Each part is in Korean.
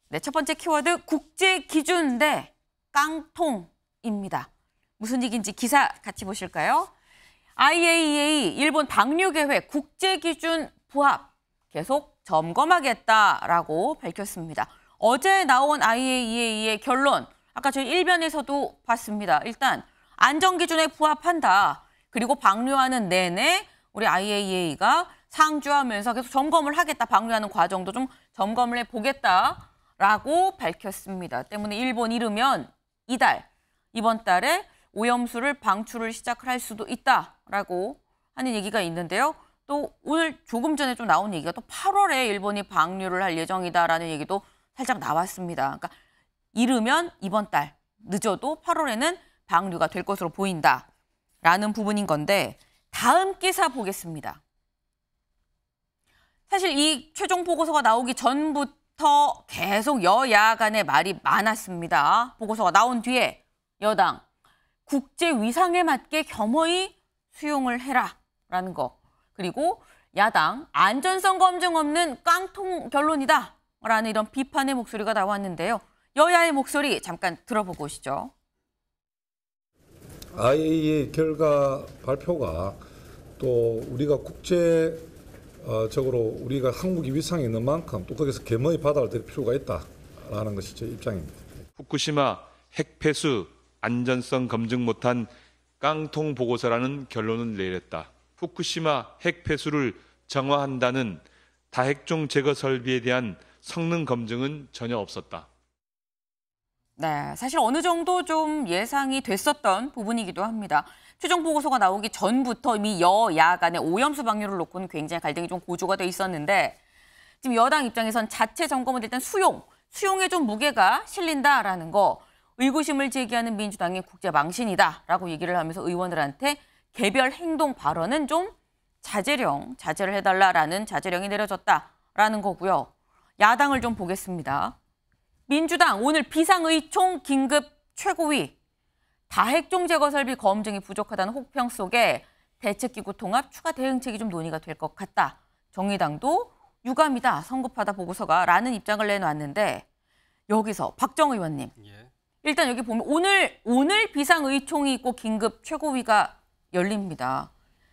네, 첫 번째 키워드 국제 기준 대 깡통입니다. 무슨 얘기인지 기사 같이 보실까요? IAEA 일본 방류 계획 국제 기준 부합 계속 점검하겠다라고 밝혔습니다. 어제 나온 IAEA의 결론, 아까 저희 일변에서도 봤습니다. 일단 안전 기준에 부합한다. 그리고 방류하는 내내 우리 IAEA가 상주하면서 계속 점검을 하겠다. 방류하는 과정도 좀 점검을 해보겠다라고 밝혔습니다. 때문에 일본 이르면 이번 달에 오염수를 방출을 시작할 수도 있다라고 하는 얘기가 있는데요. 또 오늘 조금 전에 좀 나온 얘기가 또 8월에 일본이 방류를 할 예정이다라는 얘기도 살짝 나왔습니다. 그러니까 이르면 이번 달, 늦어도 8월에는 방류가 될 것으로 보인다라는 부분인 건데 다음 기사 보겠습니다. 사실 이 최종 보고서가 나오기 전부터 계속 여야 간의 말이 많았습니다. 보고서가 나온 뒤에 여당, 국제 위상에 맞게 겸허히 수용을 해라라는 거. 그리고 야당, 안전성 검증 없는 깡통 결론이다라는 이런 비판의 목소리가 나왔는데요. 여야의 목소리 잠깐 들어보고 오시죠. IAEA 결과 발표가 또 우리가 국제적으로 우리가 한국이 위상이 있는 만큼 또 거기서 겸허히 받아들일 필요가 있다라는 것이 제 입장입니다. 후쿠시마 핵폐수 안전성 검증 못한 깡통 보고서라는 결론을 내렸다. 후쿠시마 핵폐수를 정화한다는 다핵종 제거 설비에 대한 성능 검증은 전혀 없었다. 네, 사실 어느 정도 좀 예상이 됐었던 부분이기도 합니다. 최종 보고서가 나오기 전부터 이미 여야 간의 오염수 방류를 놓고는 굉장히 갈등이 좀 고조가 돼 있었는데 지금 여당 입장에선 자체 점검은 일단 수용에 좀 무게가 실린다라는 거, 의구심을 제기하는 민주당이 국제 망신이다라고 얘기를 하면서 의원들한테 개별 행동 발언은 좀 자제를 해달라라는 자제령이 내려졌다라는 거고요. 야당을 좀 보겠습니다. 민주당 오늘 비상의총 긴급 최고위, 다핵종 제거 설비 검증이 부족하다는 혹평 속에 대책기구 통합 추가 대응책이 좀 논의가 될 것 같다. 정의당도 유감이다, 성급하다 보고서가 라는 입장을 내놨는데 여기서 박정 의원님. 일단 여기 보면 오늘 비상의총이 있고 긴급 최고위가 열립니다.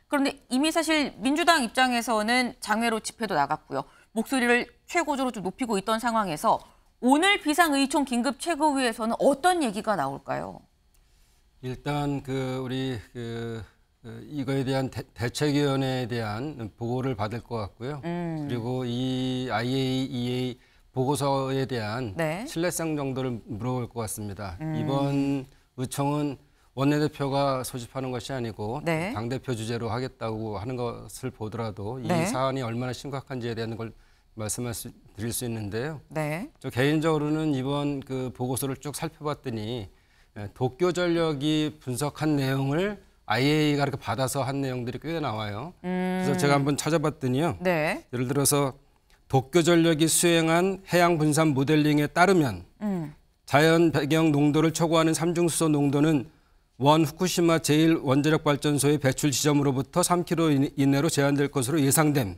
그런데 이미 사실 민주당 입장에서는 장외로 집회도 나갔고요. 목소리를 최고조로 좀 높이고 있던 상황에서 오늘 비상의총 긴급 최고위에서는 어떤 얘기가 나올까요? 일단 이거에 대한 대책위원회에 대한 보고를 받을 것 같고요. 그리고 이 IAEA 보고서에 대한 네. 신뢰성 정도를 물어볼 것 같습니다. 이번 의총은 원내대표가 소집하는 것이 아니고 네. 당대표 주재로 하겠다고 하는 것을 보더라도 네. 이 사안이 얼마나 심각한지에 대한 걸 드릴 수 있는데요. 네. 저 개인적으로는 이번 그 보고서를 쭉 살펴봤더니 도쿄전력이 분석한 내용을 IAEA가 이렇게 받아서 한 내용들이 꽤 나와요. 그래서 제가 한번 찾아봤더니요. 네. 예를 들어서 도쿄전력이 수행한 해양 분산 모델링에 따르면 자연 배경 농도를 초과하는 삼중수소 농도는 원 후쿠시마 제1원자력발전소의 배출 지점으로부터 3km 이내로 제한될 것으로 예상됨.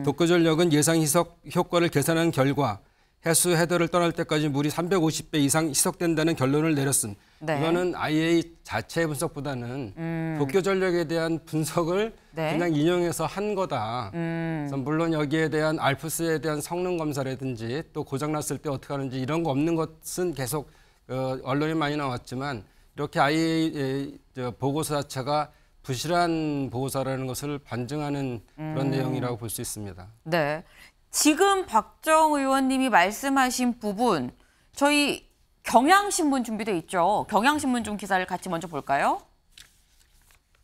도쿄전력은 예상 희석 효과를 계산한 결과 해수 해더를 떠날 때까지 물이 350배 이상 희석된다는 결론을 내렸음. 네. 이거는 IAEA 자체의 분석보다는 도쿄전력에 대한 분석을 네. 그냥 인용해서 한 거다. 그래서 물론 여기에 대한 알프스에 대한 성능 검사라든지 또 고장났을 때 어떻게 하는지 이런 거 없는 것은 계속 언론에 많이 나왔지만 이렇게 IAEA 보고서 자체가 부실한 보고서라는 것을 반증하는 그런 내용이라고 볼 수 있습니다. 네. 지금 박정 의원님이 말씀하신 부분, 저희 경향신문 준비돼 있죠. 경향신문 좀 기사를 같이 먼저 볼까요?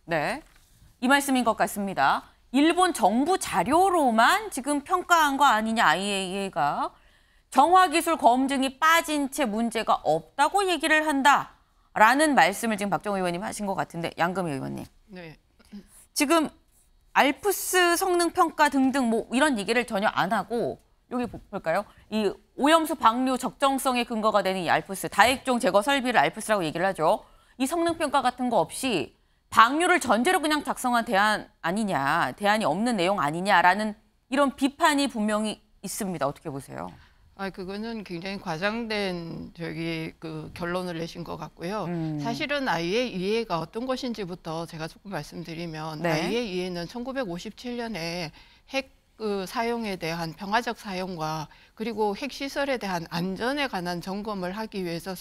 네. 이 말씀인 것 같습니다. 일본 정부 자료로만 지금 평가한 거 아니냐, IAEA가. 정화기술 검증이 빠진 채 문제가 없다고 얘기를 한다라는 말씀을 지금 박정 의원님 하신 것 같은데, 양금희 의원님. 네. 지금 알프스 성능 평가 등등 뭐 이런 얘기를 전혀 안 하고 여기 볼까요? 이 오염수 방류 적정성에 근거가 되는 이 알프스, 다핵종 제거 설비를 알프스라고 얘기를 하죠. 이 성능 평가 같은 거 없이 방류를 전제로 그냥 작성한 대안 아니냐, 대안이 없는 내용 아니냐라는 이런 비판이 분명히 있습니다. 어떻게 보세요? 그거는 굉장히 과장된 그 결론을 내신 것 같고요. 사실은 IAEA가 어떤 것인지부터 제가 조금 말씀드리면 네. IAEA는 1957년에 핵 사용에 대한 평화적 사용과 그리고 핵 시설에 대한 안전에 관한 점검을 하기 위해서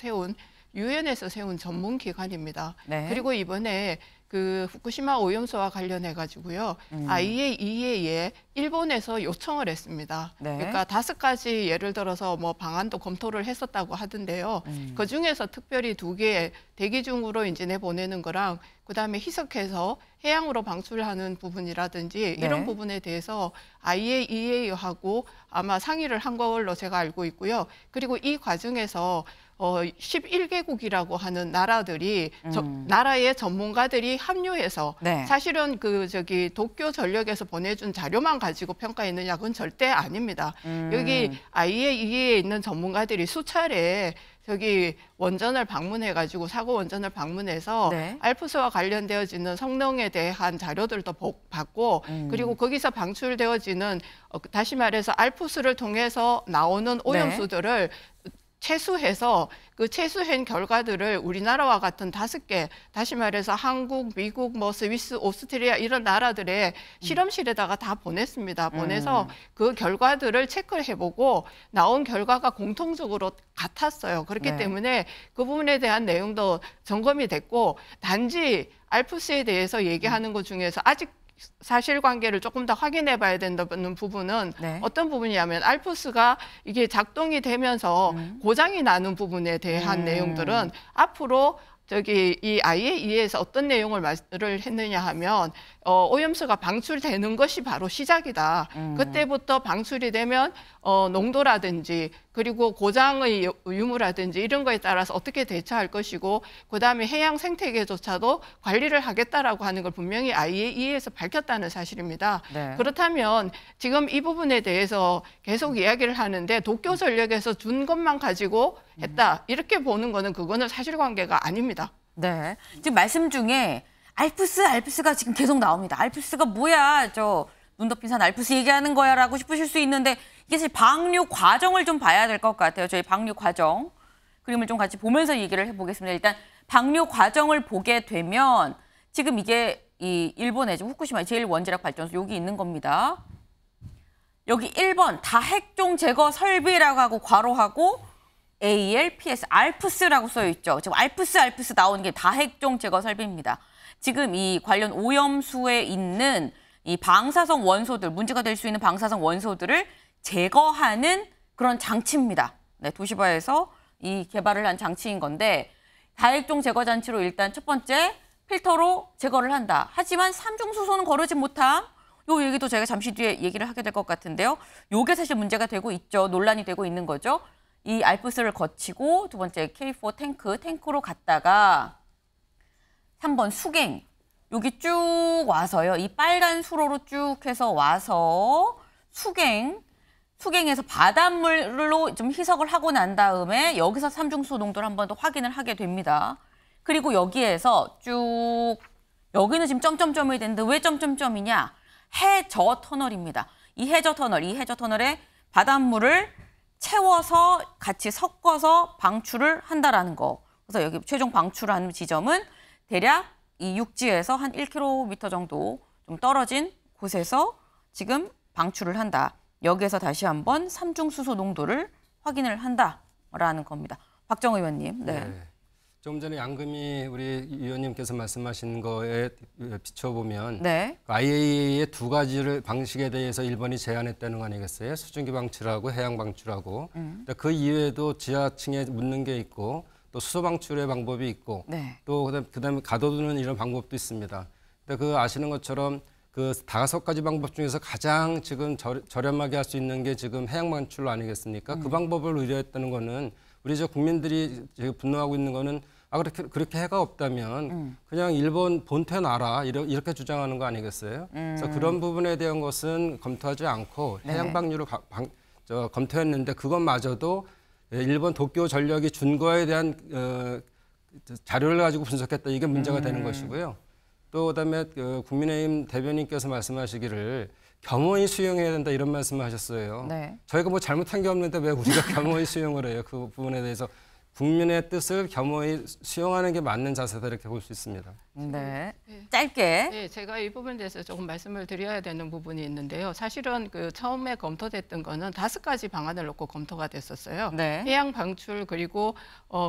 유엔에서 세운 전문 기관입니다. 네. 그리고 이번에 그 후쿠시마 오염수와 관련해 가지고요. IAEA에 일본에서 요청을 했습니다. 네. 그러니까 5가지 예를 들어서 뭐 방안도 검토를 했었다고 하던데요. 그 중에서 특별히 2개 대기 중으로 이제 내보내는 거랑 그다음에 희석해서 해양으로 방출하는 부분이라든지 이런 네. 부분에 대해서 IAEA하고 아마 상의를 한 걸로 제가 알고 있고요. 그리고 이 과정에서 11개국이라고 하는 나라들이 나라의 전문가들이 합류해서 네. 사실은 도쿄 전력에서 보내준 자료만 가지고 평가했느냐 그건 절대 아닙니다. 여기 IAEA에 있는 전문가들이 수차례 원전을 방문해가지고 사고 원전을 방문해서 네. 알프스와 관련되어지는 성능에 대한 자료들도 받고 그리고 거기서 방출되어지는 다시 말해서 알프스를 통해서 나오는 오염수들을 채수해서 그 채수한 결과들을 우리나라와 같은 5개, 다시 말해서 한국, 미국, 스위스, 오스트리아 이런 나라들의 실험실에다가 다 보냈습니다. 보내서 그 결과들을 체크를 해보고 나온 결과가 공통적으로 같았어요. 그렇기 네. 때문에 그 부분에 대한 내용도 점검이 됐고 단지 알프스에 대해서 얘기하는 것 중에서 아직 사실관계를 조금 더 확인해 봐야 된다는 부분은 네. 어떤 부분이냐면 알프스가 이게 작동이 되면서 고장이 나는 부분에 대한 내용들은 앞으로 이 IAEA에서 어떤 내용을 말을 했느냐 하면 오염수가 방출되는 것이 바로 시작이다. 그때부터 방출이 되면 농도라든지 그리고 고장의 유무라든지 이런 거에 따라서 어떻게 대처할 것이고 그다음에 해양 생태계조차도 관리를 하겠다라고 하는 걸 분명히 IAEA에서 밝혔다는 사실입니다. 네. 그렇다면 지금 이 부분에 대해서 계속 이야기를 하는데 도쿄 전력에서 준 것만 가지고 했다. 이렇게 보는 거는 그거는 사실관계가 아닙니다. 네. 지금 말씀 중에 알프스가 지금 계속 나옵니다. 알프스가 뭐야? 눈 덮인 산 알프스 얘기하는 거야라고 싶으실 수 있는데 이게 사실 방류 과정을 좀 봐야 될 것 같아요. 저희 방류 과정 그림을 좀 같이 보면서 얘기를 해보겠습니다. 일단 방류 과정을 보게 되면 지금 이게 이 일본의 지금 후쿠시마 제1원자력 발전소 여기 있는 겁니다. 여기 1번 다핵종 제거 설비라고 하고 괄호하고 ALPS, 알프스라고 써 있죠. 지금 알프스 나오는 게 다핵종 제거 설비입니다. 지금 이 관련 오염수에 있는 이 방사성 원소들, 문제가 될 수 있는 방사성 원소들을 제거하는 그런 장치입니다. 네, 도시바에서 이 개발을 한 장치인 건데 다핵종 제거 장치로 일단 첫 번째 필터로 제거를 한다. 하지만 삼중수소는 거르지 못함. 요 얘기도 저희가 잠시 뒤에 얘기를 하게 될 것 같은데요. 요게 사실 문제가 되고 있죠. 논란이 되고 있는 거죠. 이 알프스를 거치고 두 번째 K4 탱크로 갔다가 3번 수갱. 여기 쭉 와서요. 이 빨간 수로로 쭉 해서 와서 수갱에서 바닷물로 좀 희석을 하고 난 다음에 여기서 삼중수 농도를 한 번 더 확인을 하게 됩니다. 그리고 여기에서 쭉 여기는 지금 점점점이 되는데 왜 점점점이냐? 해저 터널입니다. 이 해저 터널에 바닷물을 채워서 같이 섞어서 방출을 한다라는 거. 그래서 여기 최종 방출하는 지점은 대략 이 육지에서 한 1km 정도 좀 떨어진 곳에서 지금 방출을 한다. 여기에서 다시 한번 삼중수소 농도를 확인을 한다라는 겁니다. 박정 의원님. 네. 좀 전에 양금희 우리 위원님께서 말씀하신 거에 비춰보면 네. IAEA의 2가지를 방식에 대해서 일본이 제안했다는 거 아니겠어요? 수증기 방출하고 해양 방출하고. 그 이외에도 지하층에 묻는 게 있고 또 수소 방출의 방법이 있고 네. 또 그다음에 가둬두는 이런 방법도 있습니다. 근데 그 아시는 것처럼 그 5가지 방법 중에서 가장 지금 저렴하게 할 수 있는 게 지금 해양 방출 아니겠습니까? 그 방법을 의뢰했다는 거는 우리 국민들이 지금 분노하고 있는 거는 그렇게 해가 없다면 그냥 일본 본토에 놔라 이렇게 주장하는 거 아니겠어요? 그래서 그런 부분에 대한 것은 검토하지 않고 해양 방류를 검토했는데 그것마저도 일본 도쿄 전력이 준 거에 대한 자료를 가지고 분석했다. 이게 문제가 되는 것이고요. 또 그다음에 국민의힘 대변인께서 말씀하시기를 겸허히 수용해야 된다 이런 말씀을 하셨어요. 네. 저희가 뭐 잘못한 게 없는데 왜 우리가 겸허히 수용을 해요? 그 부분에 대해서 국민의 뜻을 겸허히 수용하는 게 맞는 자세다 이렇게 볼 수 있습니다. 네. 짧게. 네, 제가 이 부분에 대해서 조금 말씀을 드려야 되는 부분이 있는데요. 사실은 그 처음에 검토됐던 거는 5가지 방안을 놓고 검토가 됐었어요. 네. 해양 방출 그리고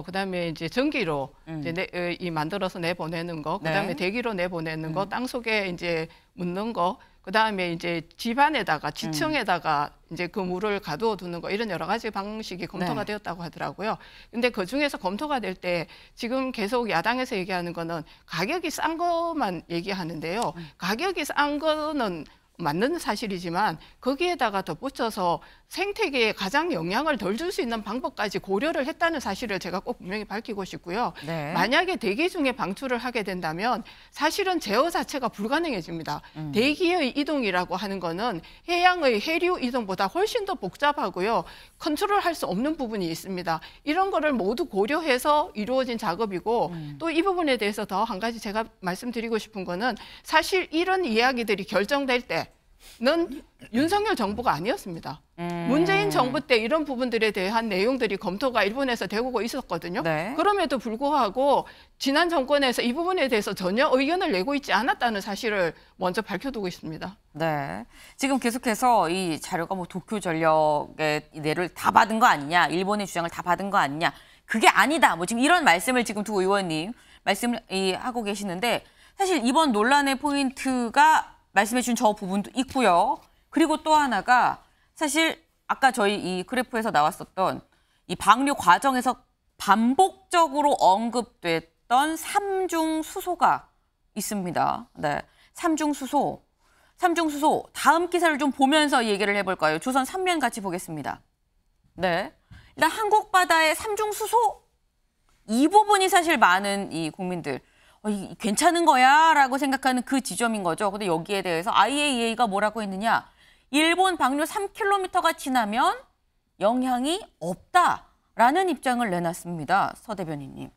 그다음에 이제 전기로 이제 이 만들어서 내보내는 거, 그다음에 네. 대기로 내보내는 거, 땅 속에 이제 묻는 거, 그다음에 이제 집안에다가 지층에다가 이제 그 물을 가두어 두는 거 이런 여러 가지 방식이 검토가 네. 되었다고 하더라고요. 근데 그 중에서 검토가 될 때 지금 계속 야당에서 얘기하는 거는 가격이 싼 것만 얘기하는데요. 가격이 싼 거는 맞는 사실이지만 거기에다가 덧붙여서 생태계에 가장 영향을 덜 줄 수 있는 방법까지 고려를 했다는 사실을 제가 꼭 분명히 밝히고 싶고요. 네. 만약에 대기 중에 방출을 하게 된다면 사실은 제어 자체가 불가능해집니다. 대기의 이동이라고 하는 거는 해양의 해류 이동보다 훨씬 더 복잡하고요. 컨트롤할 수 없는 부분이 있습니다. 이런 거를 모두 고려해서 이루어진 작업이고 또 이 부분에 대해서 더 한 가지 제가 말씀드리고 싶은 거는 사실 이런 이야기들이 결정될 때는 윤석열 정부가 아니었습니다. 문재인 정부 때 이런 부분들에 대한 내용들이 검토가 일본에서 되고 있었거든요. 네. 그럼에도 불구하고 지난 정권에서 이 부분에 대해서 전혀 의견을 내고 있지 않았다는 사실을 먼저 밝혀두고 있습니다. 네. 지금 계속해서 이 자료가 뭐 도쿄전력의 뇌를 다 받은 거 아니냐, 일본의 주장을 다 받은 거 아니냐, 그게 아니다. 뭐 지금 이런 말씀을 지금 두 의원님 말씀을 하고 계시는데 사실 이번 논란의 포인트가 말씀해 주신 저 부분도 있고요. 그리고 또 하나가 사실 아까 저희 이 그래프에서 나왔었던 이 방류 과정에서 반복적으로 언급됐던 삼중 수소가 있습니다. 네. 삼중 수소 다음 기사를 좀 보면서 얘기를 해볼까요? 조선 3면 같이 보겠습니다. 네. 일단 한국 바다의 삼중 수소 이 부분이 사실 많은 이 국민들 이 괜찮은 거야라고 생각하는 그 지점인 거죠. 근데 여기에 대해서 IAEA가 뭐라고 했느냐? 일본 방류 3km가 지나면 영향이 없다라는 입장을 내놨습니다. 서 대변인님.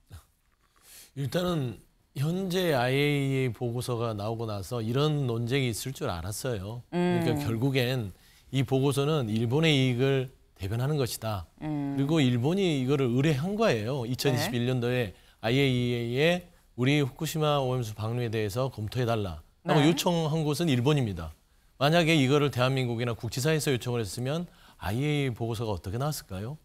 일단은 현재 IAEA 보고서가 나오고 나서 이런 논쟁이 있을 줄 알았어요. 그러니까 결국엔 이 보고서는 일본의 이익을 대변하는 것이다. 그리고 일본이 이거를 의뢰한 거예요. 2021년도에 IAEA에 우리 후쿠시마 오염수 방류에 대해서 검토해달라 라고 요청한 곳은 일본입니다. 만약에 이거를 대한민국이나 국제사회에서 요청을 했으면 IAEA 보고서가 어떻게 나왔을까요?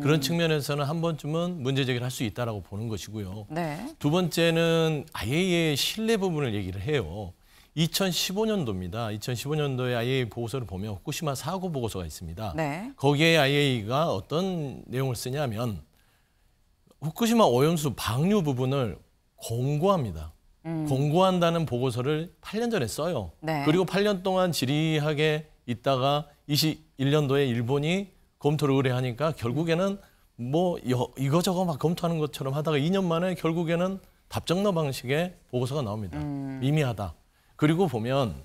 그런 측면에서는 한 번쯤은 문제 제기를 할 수 있다라고 보는 것이고요. 네. 두 번째는 IAEA의 신뢰 부분을 얘기를 해요. 2015년도입니다. 2015년도에 IAEA 보고서를 보면 후쿠시마 사고 보고서가 있습니다. 네. 거기에 IAEA가 어떤 내용을 쓰냐면 후쿠시마 오염수 방류 부분을 공고합니다. 공고한다는 보고서를 8년 전에 써요. 네. 그리고 8년 동안 질의하게 있다가 21년도에 일본이 검토를 의뢰하니까 결국에는 뭐 이거저거 막 검토하는 것처럼 하다가 2년 만에 결국에는 답정너 방식의 보고서가 나옵니다. 미미하다. 그리고 보면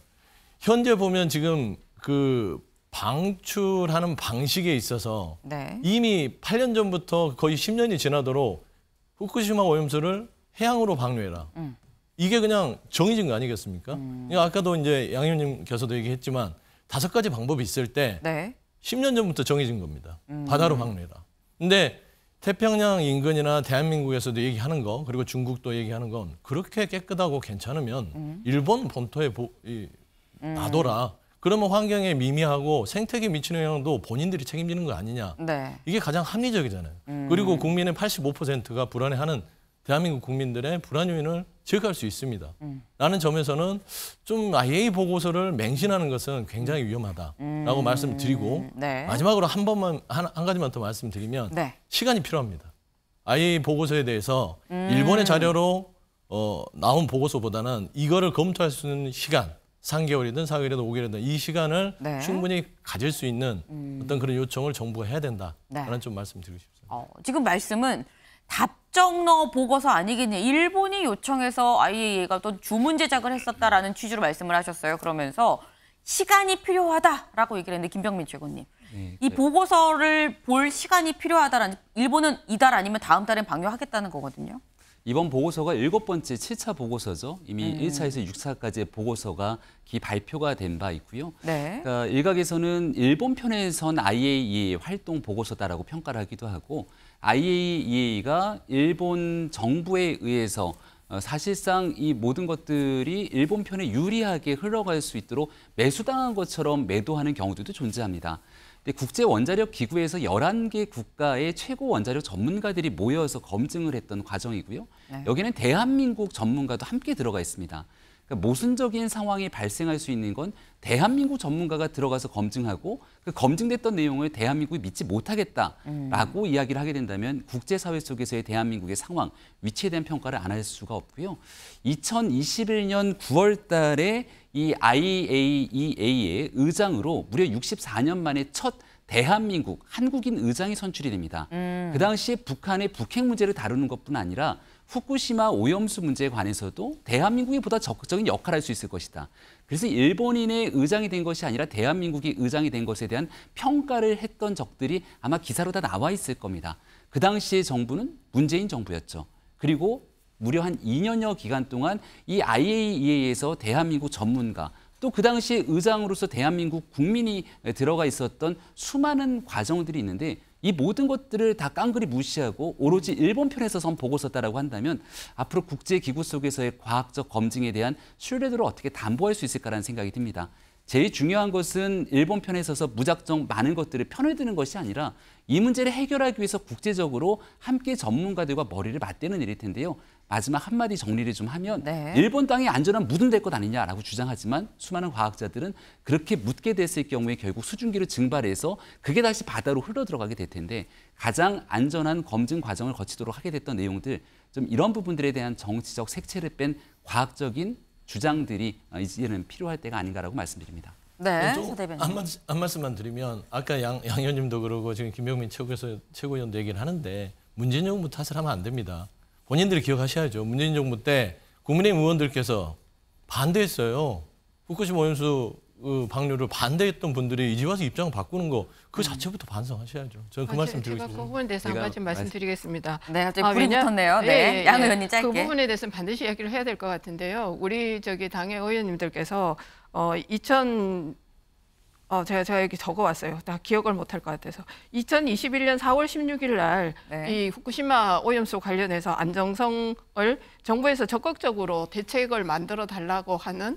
현재 보면 지금 그 방출하는 방식에 있어서 네. 이미 8년 전부터 거의 10년이 지나도록 후쿠시마 오염수를 해양으로 방류해라. 이게 그냥 정해진 거 아니겠습니까? 그러니까 아까도 이제 양 의원님께서도 얘기했지만 5가지 방법이 있을 때 네. 10년 전부터 정해진 겁니다. 바다로 방류해라. 근데 태평양 인근이나 대한민국에서도 얘기하는 거 그리고 중국도 얘기하는 건 그렇게 깨끗하고 괜찮으면 일본 본토에 놔둬라. 그러면 환경에 미미하고 생태계 미치는 영향도 본인들이 책임지는 거 아니냐. 네. 이게 가장 합리적이잖아요. 그리고 국민의 85%가 불안해하는 대한민국 국민들의 불안 요인을 지적할 수 있습니다. 라는 점에서는 좀 IAEA 보고서를 맹신하는 것은 굉장히 위험하다라고 말씀드리고 네. 마지막으로 한 가지만 더 말씀드리면 네. 시간이 필요합니다. IAEA 보고서에 대해서 일본의 자료로 나온 보고서보다는 이거를 검토할 수 있는 시간 3개월이든 4개월이든 5개월이든 이 시간을 네. 충분히 가질 수 있는 어떤 그런 요청을 정부가 해야 된다라는 네. 좀 말씀드리고 싶습니다. 지금 말씀은 답정너 보고서 아니겠냐. 일본이 요청해서 IAEA가 또 주문 제작을 했었다라는 취지로 말씀을 하셨어요. 그러면서 시간이 필요하다라고 얘기를 했는데 김병민 최고님. 이 보고서를 볼 시간이 필요하다라는 일본은 이달 아니면 다음 달엔 방류하겠다는 거거든요. 이번 보고서가 7번째 7차 보고서죠. 이미 1차에서 6차까지의 보고서가 발표가 된 바 있고요. 네. 그러니까 일각에서는 일본 편에선 IAEA 활동 보고서다라고 평가를 하기도 하고 IAEA가 일본 정부에 의해서 사실상 이 모든 것들이 일본 편에 유리하게 흘러갈 수 있도록 매수당한 것처럼 매도하는 경우들도 존재합니다. 국제 원자력 기구에서 11개 국가의 최고 원자력 전문가들이 모여서 검증을 했던 과정이고요. 네. 여기는 대한민국 전문가도 함께 들어가 있습니다. 그러니까 모순적인 상황이 발생할 수 있는 건 대한민국 전문가가 들어가서 검증하고 그 검증됐던 내용을 대한민국이 믿지 못하겠다라고 이야기를 하게 된다면 국제사회 속에서의 대한민국의 상황, 위치에 대한 평가를 안 할 수가 없고요. 2021년 9월 달에 이 IAEA의 의장으로 무려 64년 만에 첫 대한민국, 한국인 의장이 선출이 됩니다. 그 당시에 북한의 북핵 문제를 다루는 것뿐 아니라 후쿠시마 오염수 문제에 관해서도 대한민국이 보다 적극적인 역할을 할 수 있을 것이다. 그래서 일본인의 의장이 된 것이 아니라 대한민국이 의장이 된 것에 대한 평가를 했던 적들이 아마 기사로 다 나와 있을 겁니다. 그 당시의 정부는 문재인 정부였죠. 그리고 무려 한 2년여 기간 동안 이 IAEA에서 대한민국 전문가 또 그 당시에 의장으로서 대한민국 국민이 들어가 있었던 수많은 과정들이 있는데 이 모든 것들을 다 깡그리 무시하고 오로지 일본 편에서 선 보고서다라고 한다면 앞으로 국제기구 속에서의 과학적 검증에 대한 신뢰도를 어떻게 담보할 수 있을까라는 생각이 듭니다. 제일 중요한 것은 일본 편에 서서 무작정 많은 것들을 편을 드는 것이 아니라 이 문제를 해결하기 위해서 국제적으로 함께 전문가들과 머리를 맞대는 일일 텐데요. 마지막 한마디 정리를 좀 하면 네. 일본 땅이 안전한 무든 될 것 아니냐라고 주장하지만 수많은 과학자들은 그렇게 묻게 됐을 경우에 결국 수증기를 증발해서 그게 다시 바다로 흘러 들어가게 될 텐데 가장 안전한 검증 과정을 거치도록 하게 됐던 내용들 좀 이런 부분들에 대한 정치적 색채를 뺀 과학적인 주장들이 이제는 필요할 때가 아닌가라고 말씀드립니다. 네, 좀 서 대변인. 한 말씀만 드리면 아까 양 의원님도 그러고 지금 김병민 최고위원도 얘기를 하는데 문재인 정부 탓을 하면 안 됩니다. 본인들이 기억하셔야죠. 문재인 정부 때 국민의힘 의원들께서 반대했어요. 후쿠시마 오염수 방류를 반대했던 분들이 이제 와서 입장을 바꾸는 거 그 자체부터 반성하셔야죠. 저는 그 말씀 드리고 제가 그 싶습니다. 부분에 대해서 한 제가 가지 말씀드리겠습니다. 네, 갑자기 불이 붙었네요. 네, 예, 예, 양 예. 의원님 짧게. 그 부분에 대해서는 반드시 이야기를 해야 될 것 같은데요. 우리 당의 의원님들께서 제가 여기 적어왔어요. 다 기억을 못할 것 같아서 2021년 4월 16일 날 이 후쿠시마 오염수 관련해서 안정성을 정부에서 적극적으로 대책을 만들어 달라고 하는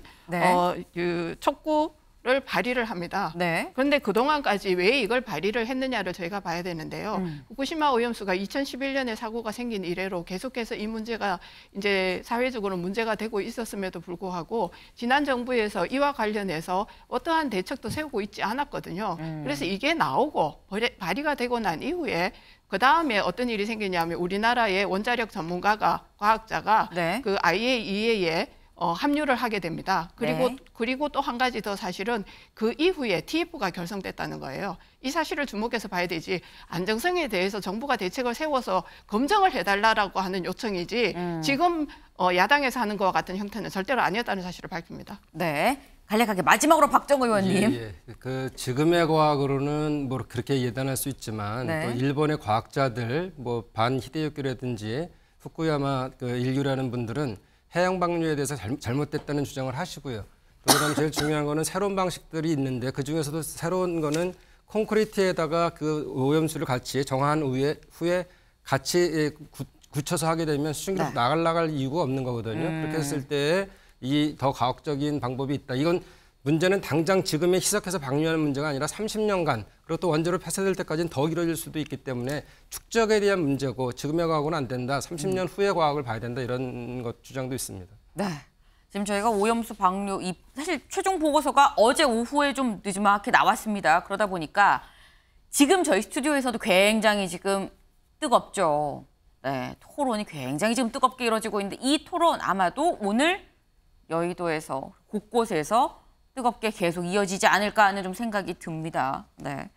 그 촉구를 발의를 합니다. 네. 그런데 그동안까지 왜 이걸 발의를 했느냐를 저희가 봐야 되는데요. 후쿠시마 오염수가 2011년에 사고가 생긴 이래로 계속해서 이 문제가 이제 사회적으로 문제가 되고 있었음에도 불구하고 지난 정부에서 이와 관련해서 어떠한 대책도 세우고 있지 않았거든요. 그래서 이게 나오고 발의가 되고 난 이후에 그 다음에 어떤 일이 생기냐면 우리나라의 원자력 전문가가 과학자가 네. 그 IAEA에 합류를 하게 됩니다. 네. 그리고 또 한 가지 더 사실은 그 이후에 TF가 결성됐다는 거예요. 이 사실을 주목해서 봐야 되지 안정성에 대해서 정부가 대책을 세워서 검증을 해달라고 하는 요청이지 지금 야당에서 하는 것과 같은 형태는 절대로 아니었다는 사실을 밝힙니다. 네. 간략하게 마지막으로 박정 의원님. 예. 그 지금의 과학으로는 뭐 그렇게 예단할 수 있지만 네. 또 일본의 과학자들 뭐 반 히데요키라든지 후쿠야마 그 일류라는 분들은 해양 방류에 대해서 잘못됐다는 주장을 하시고요. 또 그다음 제일 중요한 거는 새로운 방식들이 있는데 그 중에서도 새로운 거는 콘크리트에다가 그 오염수를 같이 정한 후에 같이 굳혀서 하게 되면 수증기로 나갈 이유가 없는 거거든요. 그렇게 했을 때 이 더 과학적인 방법이 있다. 이건 문제는 당장 지금에 희석해서 방류하는 문제가 아니라 30년간 그리고 또 원자로 폐쇄될 때까지는 더 길어질 수도 있기 때문에 축적에 대한 문제고 지금의 과학은 안 된다. 30년 후의 과학을 봐야 된다. 이런 것 주장도 있습니다. 네. 지금 저희가 오염수 방류 사실 최종 보고서가 어제 오후에 좀 늦지막하게 나왔습니다. 그러다 보니까 지금 저희 스튜디오에서도 굉장히 지금 뜨겁죠. 네, 토론이 굉장히 지금 뜨겁게 이루어지고 있는데 이 토론 아마도 오늘 여의도에서 곳곳에서 뜨겁게 계속 이어지지 않을까 하는 좀 생각이 듭니다. 네.